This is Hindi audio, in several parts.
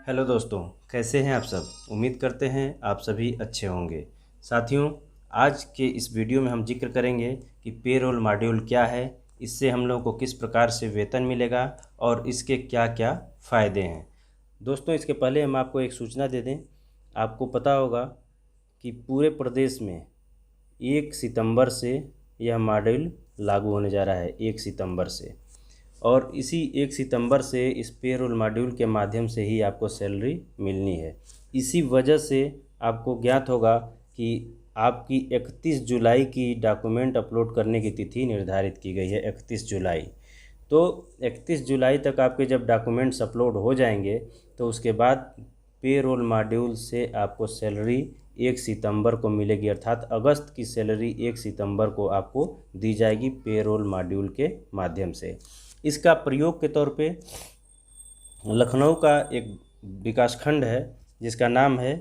हेलो दोस्तों, कैसे हैं आप सब। उम्मीद करते हैं आप सभी अच्छे होंगे। साथियों, आज के इस वीडियो में हम जिक्र करेंगे कि पेरोल मॉड्यूल क्या है, इससे हम लोगों को किस प्रकार से वेतन मिलेगा और इसके क्या क्या फ़ायदे हैं। दोस्तों, इसके पहले हम आपको एक सूचना दे दें। आपको पता होगा कि पूरे प्रदेश में 1 सितंबर से यह मॉड्यूल लागू होने जा रहा है। 1 सितंबर से, और इसी 1 सितंबर से इस पेरोल मॉड्यूल के माध्यम से ही आपको सैलरी मिलनी है। इसी वजह से आपको ज्ञात होगा कि आपकी 31 जुलाई की डॉक्यूमेंट अपलोड करने की तिथि निर्धारित की गई है। 31 जुलाई। तो 31 जुलाई तक आपके जब डॉक्यूमेंट्स अपलोड हो जाएंगे तो उसके बाद पेरोल मॉड्यूल से आपको सैलरी 1 सितंबर को मिलेगी, अर्थात अगस्त की सैलरी 1 सितंबर को आपको दी जाएगी पेरोल मॉड्यूल के माध्यम से। इसका प्रयोग के तौर पे लखनऊ का एक विकासखंड है जिसका नाम है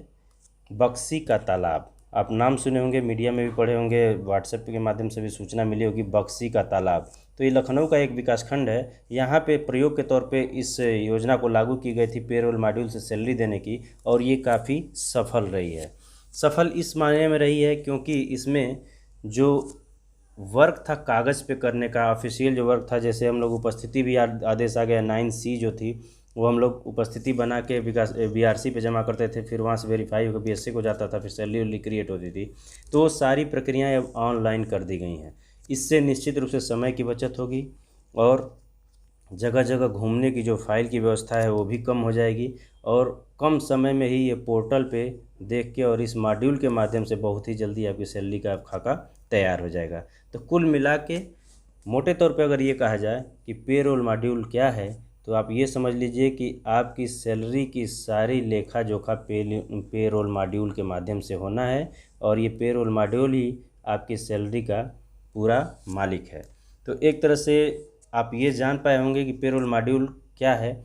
बक्सी का तालाब। आप नाम सुने होंगे, मीडिया में भी पढ़े होंगे, व्हाट्सएप के माध्यम से भी सूचना मिली होगी, बक्सी का तालाब। तो ये लखनऊ का एक विकासखंड है। यहाँ पे प्रयोग के तौर पे इस योजना को लागू की गई थी पेरोल मॉड्यूल से सैलरी देने की, और ये काफ़ी सफल रही है। सफल इस मायने में रही है क्योंकि इसमें जो वर्क था कागज़ पे करने का, ऑफिशियल जो वर्क था, जैसे हम लोग उपस्थिति भी आदेश आ गया 9C जो थी, वो हम लोग उपस्थिति बना के विकास BRC पे जमा करते थे, फिर वहाँ से वेरीफाई होकर BSC को जाता था, फिर सैलरी उली क्रिएट होती थी। तो वो सारी प्रक्रियाएँ अब ऑनलाइन कर दी गई हैं। इससे निश्चित रूप से समय की बचत होगी और जगह जगह घूमने की जो फाइल की व्यवस्था है वो भी कम हो जाएगी, और कम समय में ही ये पोर्टल पे देख के और इस मॉड्यूल के माध्यम से बहुत ही जल्दी आपकी सैलरी का खाका तैयार हो जाएगा। तो कुल मिला के मोटे तौर पे अगर ये कहा जाए कि पेरोल मॉड्यूल क्या है, तो आप ये समझ लीजिए कि आपकी सैलरी की सारी लेखा जोखा पेरोल मॉड्यूल के माध्यम से होना है, और ये पेरोल मॉड्यूल ही आपकी सैलरी का पूरा मालिक है। तो एक तरह से आप ये जान पाए होंगे कि पेरोल मॉड्यूल क्या है।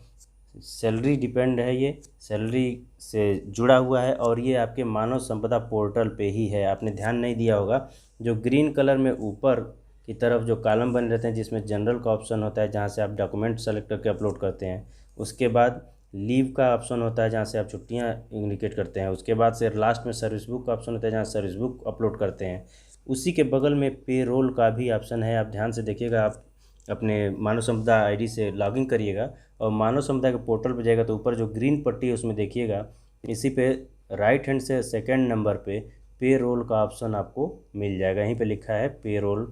सैलरी डिपेंड है, ये सैलरी से जुड़ा हुआ है, और ये आपके मानव संपदा पोर्टल पे ही है। आपने ध्यान नहीं दिया होगा, जो ग्रीन कलर में ऊपर की तरफ जो कॉलम बने रहते हैं जिसमें जनरल का ऑप्शन होता है जहाँ से आप डॉक्यूमेंट सेलेक्ट करके अपलोड करते हैं, उसके बाद लीव का ऑप्शन होता है जहाँ से आप छुट्टियाँ इंडिकेट करते हैं, उसके बाद से लास्ट में सर्विस बुक का ऑप्शन होता है जहाँ सर्विस बुक अपलोड करते हैं। उसी के बगल में पेरोल का भी ऑप्शन है। आप ध्यान से देखिएगा, आप अपने मानव संपदा आईडी से लॉगिन करिएगा और मानव संपदा के पोर्टल पर जाएगा तो ऊपर जो ग्रीन पट्टी है उसमें देखिएगा, इसी पे राइट हैंड से सेकंड नंबर पे पेरोल का ऑप्शन आपको मिल जाएगा। यहीं पे लिखा है पेरोल।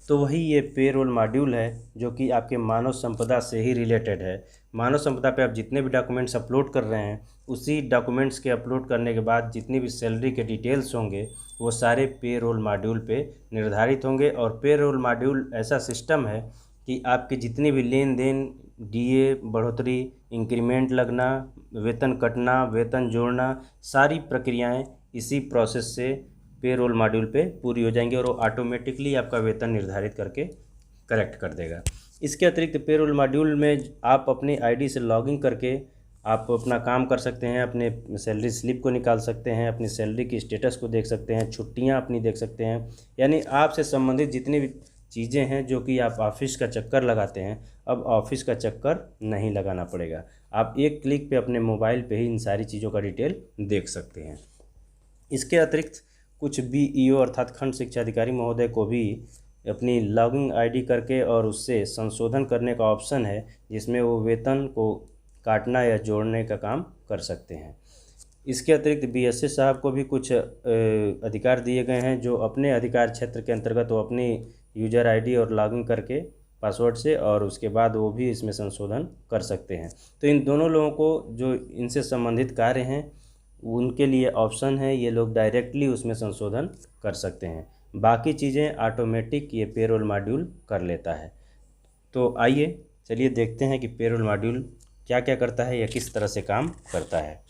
तो वही ये पेरोल मॉड्यूल है जो कि आपके मानव संपदा से ही रिलेटेड है। मानव संपदा पे आप जितने भी डॉक्यूमेंट्स अपलोड कर रहे हैं, उसी डॉक्यूमेंट्स के अपलोड करने के बाद जितनी भी सैलरी के डिटेल्स होंगे वो सारे पेरोल मॉड्यूल पे निर्धारित होंगे। और पेरोल मॉड्यूल ऐसा सिस्टम है कि आपके जितनी भी लेन देन, DA बढ़ोतरी, इंक्रीमेंट लगना, वेतन कटना, वेतन जोड़ना, सारी प्रक्रियाएं इसी प्रोसेस से पेरोल मॉड्यूल पे पूरी हो जाएंगी और वो ऑटोमेटिकली आपका वेतन निर्धारित करके करेक्ट कर देगा। इसके अतिरिक्त पेरोल मॉड्यूल में आप अपनी आईडी से लॉगिन करके आप अपना काम कर सकते हैं, अपने सैलरी स्लिप को निकाल सकते हैं, अपनी सैलरी की स्टेटस को देख सकते हैं, छुट्टियां अपनी देख सकते हैं। यानी आपसे संबंधित जितनी भी चीज़ें हैं जो कि आप ऑफिस का चक्कर लगाते हैं, अब ऑफिस का चक्कर नहीं लगाना पड़ेगा। आप एक क्लिक पे अपने मोबाइल पे ही इन सारी चीज़ों का डिटेल देख सकते हैं। इसके अतिरिक्त कुछ BEO अर्थात खंड शिक्षा अधिकारी महोदय को भी अपनी लॉगिन आईडी करके और उससे संशोधन करने का ऑप्शन है, जिसमें वो वेतन को काटना या जोड़ने का काम कर सकते हैं। इसके अतिरिक्त BSC साहब को भी कुछ अधिकार दिए गए हैं, जो अपने अधिकार क्षेत्र के अंतर्गत वो अपनी यूजर आईडी और लॉगिन करके पासवर्ड से, और उसके बाद वो भी इसमें संशोधन कर सकते हैं। तो इन दोनों लोगों को जो इनसे संबंधित कार्य हैं उनके लिए ऑप्शन है, ये लोग डायरेक्टली उसमें संशोधन कर सकते हैं। बाकी चीज़ें ऑटोमेटिक ये पेरोल मॉड्यूल कर लेता है। तो आइए चलिए देखते हैं कि पेरोल मॉड्यूल क्या क्या करता है या किस तरह से काम करता है।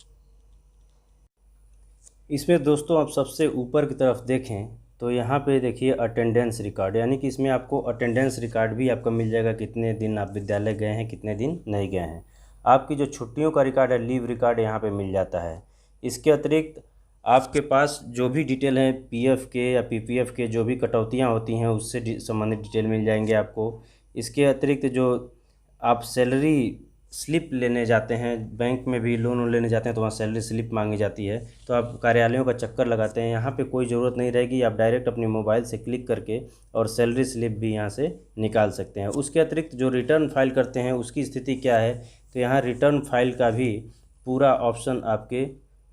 इसमें दोस्तों आप सबसे ऊपर की तरफ देखें तो यहाँ पे देखिए अटेंडेंस रिकॉर्ड, यानी कि इसमें आपको अटेंडेंस रिकॉर्ड भी आपका मिल जाएगा, कितने दिन आप विद्यालय गए हैं, कितने दिन नहीं गए हैं। आपकी जो छुट्टियों का रिकॉर्ड है, लीव रिकॉर्ड यहाँ पे मिल जाता है। इसके अतिरिक्त आपके पास जो भी डिटेल है PF के या PPF के, जो भी कटौतियाँ होती हैं उससे संबंधित डिटेल मिल जाएंगे आपको। इसके अतिरिक्त जो आप सैलरी स्लिप लेने जाते हैं, बैंक में भी लोन लेने जाते हैं तो वहाँ सैलरी स्लिप मांगी जाती है, तो आप कार्यालयों का चक्कर लगाते हैं। यहाँ पे कोई ज़रूरत नहीं रहेगी, आप डायरेक्ट अपने मोबाइल से क्लिक करके और सैलरी स्लिप भी यहाँ से निकाल सकते हैं। उसके अतिरिक्त जो रिटर्न फाइल करते हैं उसकी स्थिति क्या है, तो यहाँ रिटर्न फाइल का भी पूरा ऑप्शन आपके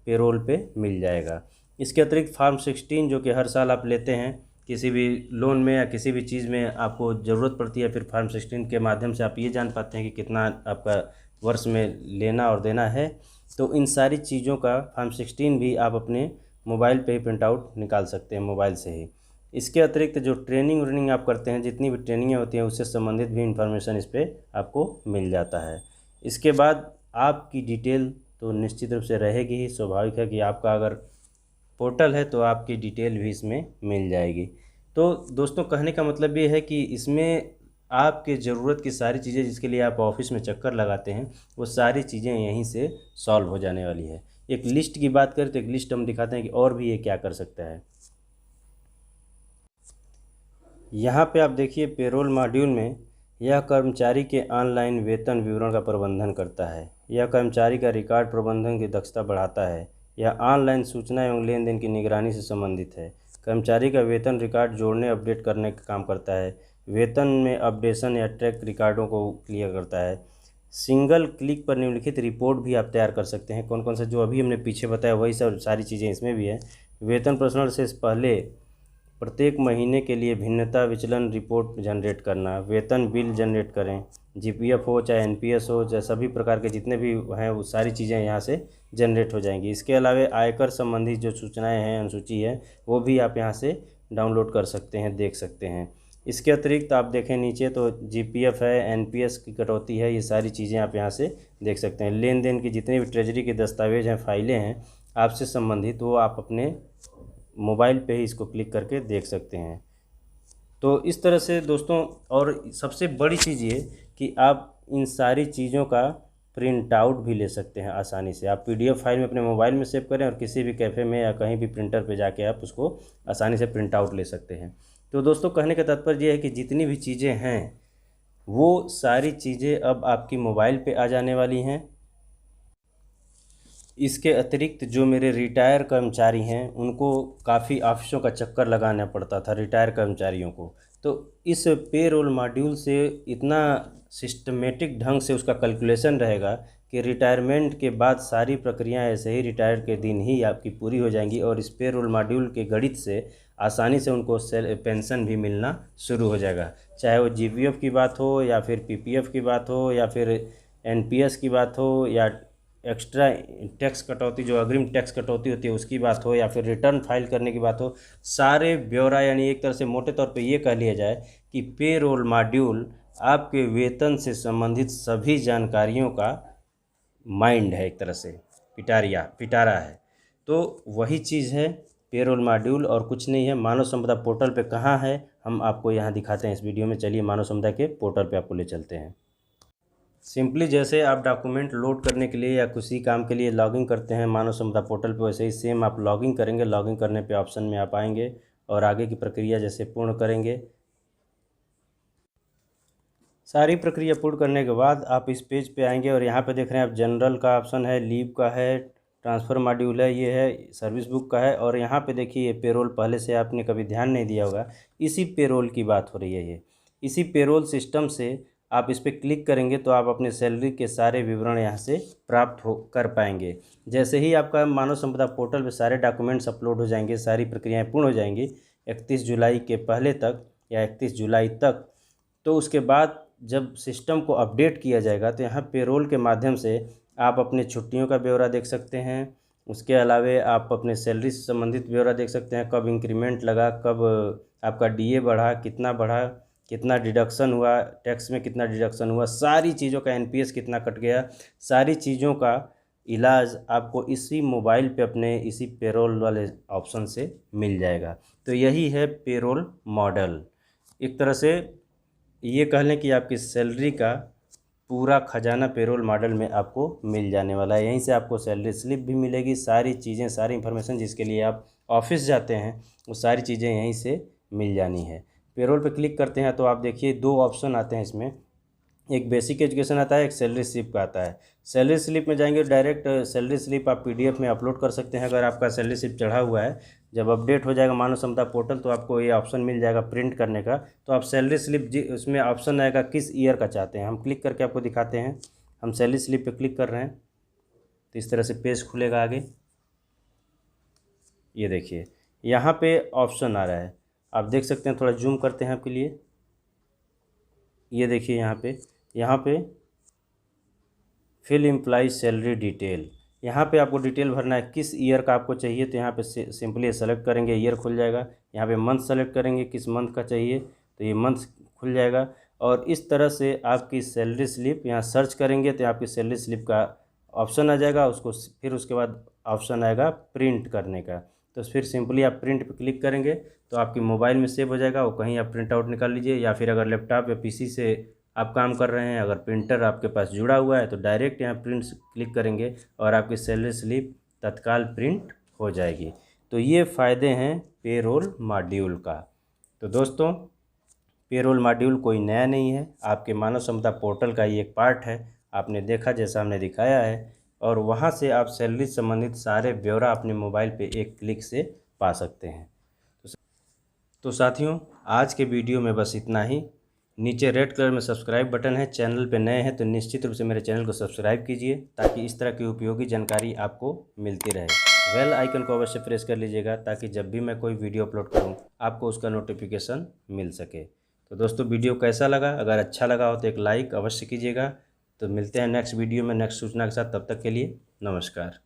पेरोल पे मिल जाएगा। इसके अतिरिक्त फार्म 16 जो कि हर साल आप लेते हैं किसी भी लोन में या किसी भी चीज़ में आपको ज़रूरत पड़ती है, फिर फार्म 16 के माध्यम से आप ये जान पाते हैं कि कितना आपका वर्ष में लेना और देना है। तो इन सारी चीज़ों का फार्म 16 भी आप अपने मोबाइल पे ही प्रिंट आउट निकाल सकते हैं मोबाइल से ही। इसके अतिरिक्त जो ट्रेनिंग आप करते हैं, जितनी भी ट्रेनिंगें होती हैं उससे संबंधित भी इंफॉर्मेशन इस पर आपको मिल जाता है। इसके बाद आपकी डिटेल तो निश्चित रूप से रहेगी ही, स्वाभाविक है कि आपका अगर पोर्टल है तो आपकी डिटेल भी इसमें मिल जाएगी। तो दोस्तों कहने का मतलब ये है कि इसमें आपके ज़रूरत की सारी चीज़ें जिसके लिए आप ऑफिस में चक्कर लगाते हैं वो सारी चीज़ें यहीं से सॉल्व हो जाने वाली है। एक लिस्ट की बात करें तो एक लिस्ट हम दिखाते हैं कि और भी ये क्या कर सकता है। यहाँ पे आप देखिए पेरोल मॉड्यूल में यह कर्मचारी के ऑनलाइन वेतन विवरण का प्रबंधन करता है, यह कर्मचारी का रिकॉर्ड प्रबंधन की दक्षता बढ़ाता है, यह ऑनलाइन सूचना एवं लेन देन की निगरानी से संबंधित है, कर्मचारी का वेतन रिकॉर्ड जोड़ने अपडेट करने का काम करता है, वेतन में अपडेशन या ट्रैक रिकॉर्डों को क्लियर करता है। सिंगल क्लिक पर निम्नलिखित रिपोर्ट भी आप तैयार कर सकते हैं। कौन कौन सा जो अभी हमने पीछे बताया वही सब सारी चीज़ें इसमें भी है। वेतन प्रसरण से पहले प्रत्येक महीने के लिए भिन्नता विचलन रिपोर्ट जनरेट करना, वेतन बिल जनरेट करें, जीपीएफ हो चाहे एनपीएस हो चाहे सभी प्रकार के जितने भी हैं वो सारी चीज़ें यहाँ से जनरेट हो जाएंगी। इसके अलावा आयकर संबंधी जो सूचनाएं हैं, अनुसूची है, वो भी आप यहाँ से डाउनलोड कर सकते हैं, देख सकते हैं। इसके अतिरिक्त आप देखें नीचे तो जीपीएफ है, एनपीएस की कटौती है, ये सारी चीज़ें आप यहाँ से देख सकते हैं। लेन देन की जितनी भी ट्रेजरी के दस्तावेज हैं, फाइलें हैं आपसे संबंधित, वो आप अपने मोबाइल पे ही इसको क्लिक करके देख सकते हैं। तो इस तरह से दोस्तों, और सबसे बड़ी चीज़ ये कि आप इन सारी चीज़ों का प्रिंट आउट भी ले सकते हैं आसानी से। आप पीडीएफ फाइल में अपने मोबाइल में सेव करें और किसी भी कैफ़े में या कहीं भी प्रिंटर पे जाके आप उसको आसानी से प्रिंट आउट ले सकते हैं। तो दोस्तों कहने का तात्पर्य ये है कि जितनी भी चीज़ें हैं वो सारी चीज़ें अब आपकी मोबाइल पे आ जाने वाली हैं। इसके अतिरिक्त जो मेरे रिटायर कर्मचारी हैं उनको काफ़ी ऑफिसों का चक्कर लगाना पड़ता था, रिटायर कर्मचारियों को, तो इस पेरोल मॉड्यूल से इतना सिस्टमेटिक ढंग से उसका कैलकुलेशन रहेगा कि रिटायरमेंट के बाद सारी प्रक्रियाएं ऐसे ही रिटायर के दिन ही आपकी पूरी हो जाएंगी और इस पेरोल मॉड्यूल के गणित से आसानी से उनको पेंशन भी मिलना शुरू हो जाएगा। चाहे वो जीपीएफ की बात हो या फिर पीपीएफ की बात हो या फिर एनपीएस की बात हो या एक्स्ट्रा टैक्स कटौती जो अग्रिम टैक्स कटौती होती है उसकी बात हो या फिर रिटर्न फाइल करने की बात हो, सारे ब्यौरा यानी एक तरह से मोटे तौर पे ये कह लिया जाए कि पेरोल मॉड्यूल आपके वेतन से संबंधित सभी जानकारियों का माइंड है, एक तरह से पिटारा है। तो वही चीज़ है पेरोल मॉड्यूल और कुछ नहीं है। मानव संपदा पोर्टल पे कहाँ है हम आपको यहाँ दिखाते हैं इस वीडियो में। चलिए मानव संपदा के पोर्टल पे आपको ले चलते हैं। सिंपली जैसे आप डॉक्यूमेंट लोड करने के लिए या किसी काम के लिए लॉगिन करते हैं मानव संपदा पोर्टल पे, वैसे ही सेम आप लॉगिन करेंगे। लॉगिन करने पे ऑप्शन में आप आएंगे और आगे की प्रक्रिया जैसे पूर्ण करेंगे। सारी प्रक्रिया पूर्ण करने के बाद आप इस पेज पे आएंगे और यहाँ पे देख रहे हैं आप जनरल का ऑप्शन है, लीव का है, ट्रांसफ़र मॉड्यूल है, ये है सर्विस बुक का है। और यहाँ पे देखिए ये पेरोल, पहले से आपने कभी ध्यान नहीं दिया होगा, इसी पेरोल की बात हो रही है। ये इसी पेरोल सिस्टम से आप इस पर क्लिक करेंगे तो आप अपने सैलरी के सारे विवरण यहाँ से प्राप्त हो कर पाएंगे। जैसे ही आपका मानव संपदा पोर्टल पे सारे डॉक्यूमेंट्स अपलोड हो जाएंगे, सारी प्रक्रियाएँ पूर्ण हो जाएंगी 31 जुलाई के पहले तक या 31 जुलाई तक, तो उसके बाद जब सिस्टम को अपडेट किया जाएगा तो यहाँ पेरोल के माध्यम से आप अपने छुट्टियों का ब्यौरा देख सकते हैं। उसके अलावे आप अपने सैलरी से संबंधित ब्यौरा देख सकते हैं, कब इंक्रीमेंट लगा, कब आपका डीए बढ़ा, कितना डिडक्शन हुआ, टैक्स में कितना डिडक्शन हुआ, सारी चीज़ों का एनपीएस कितना कट गया, सारी चीज़ों का इलाज आपको इसी मोबाइल पे अपने इसी पेरोल वाले ऑप्शन से मिल जाएगा। तो यही है पेरोल मॉडल। एक तरह से ये कह लें कि आपकी सैलरी का पूरा खजाना पेरोल मॉडल में आपको मिल जाने वाला है। यहीं से आपको सैलरी स्लिप भी मिलेगी, सारी चीज़ें, सारी इन्फॉर्मेशन जिसके लिए आप ऑफिस जाते हैं वो सारी चीज़ें यहीं से मिल जानी है। पेरोल पे क्लिक करते हैं तो आप देखिए 2 ऑप्शन आते हैं इसमें। एक बेसिक एजुकेशन आता है, एक सैलरी स्लिप का आता है। सैलरी स्लिप में जाएंगे डायरेक्ट सैलरी स्लिप आप पीडीएफ में अपलोड कर सकते हैं। अगर आपका सैलरी स्लिप चढ़ा हुआ है, जब अपडेट हो जाएगा मानव क्षमता पोर्टल तो आपको ये ऑप्शन मिल जाएगा प्रिंट करने का। तो आप सैलरी स्लिप उसमें ऑप्शन आएगा किस ईयर का चाहते हैं, हम क्लिक करके आपको दिखाते हैं। हम सैलरी स्लिप पे क्लिक कर रहे हैं तो इस तरह से पेज खुलेगा आगे। ये देखिए यहाँ पे ऑप्शन आ रहा है, आप देख सकते हैं। थोड़ा जूम करते हैं आपके लिए। ये देखिए यहाँ पे फिल एम्प्लॉय सैलरी डिटेल, यहाँ पे आपको डिटेल भरना है किस ईयर का आपको चाहिए। तो यहाँ पे सिंपली सेलेक्ट करेंगे, ईयर खुल जाएगा। यहाँ पे मंथ सेलेक्ट करेंगे किस मंथ का चाहिए, तो ये मंथ खुल जाएगा। और इस तरह से आपकी सैलरी स्लिप यहाँ सर्च करेंगे तो आपकी सैलरी स्लिप का ऑप्शन आ जाएगा। उसको फिर उसके बाद ऑप्शन आएगा प्रिंट करने का, तो फिर सिंपली आप प्रिंट पे क्लिक करेंगे तो आपके मोबाइल में सेव हो जाएगा। वो कहीं आप प्रिंट आउट निकाल लीजिए, या फिर अगर लैपटॉप या पीसी से आप काम कर रहे हैं, अगर प्रिंटर आपके पास जुड़ा हुआ है तो डायरेक्ट यहाँ प्रिंट क्लिक करेंगे और आपकी सैलरी स्लिप तत्काल प्रिंट हो जाएगी। तो ये फ़ायदे हैं पेरोल मॉड्यूल का। तो दोस्तों, पेरोल मॉड्यूल कोई नया नहीं है, आपके मानव क्षमता पोर्टल का ही एक पार्ट है। आपने देखा जैसा हमने दिखाया है, और वहाँ से आप सैलरी संबंधित सारे ब्यौरा अपने मोबाइल पे एक क्लिक से पा सकते हैं। तो साथियों, आज के वीडियो में बस इतना ही। नीचे रेड कलर में सब्सक्राइब बटन है, चैनल पे नए हैं तो निश्चित रूप से मेरे चैनल को सब्सक्राइब कीजिए ताकि इस तरह की उपयोगी जानकारी आपको मिलती रहे। बेल आइकन को अवश्य प्रेस कर लीजिएगा ताकि जब भी मैं कोई वीडियो अपलोड करूं आपको उसका नोटिफिकेशन मिल सके। तो दोस्तों, वीडियो कैसा लगा? अगर अच्छा लगा हो तो एक लाइक अवश्य कीजिएगा। तो मिलते हैं नेक्स्ट वीडियो में नेक्स्ट सूचना के साथ, तब तक के लिए नमस्कार।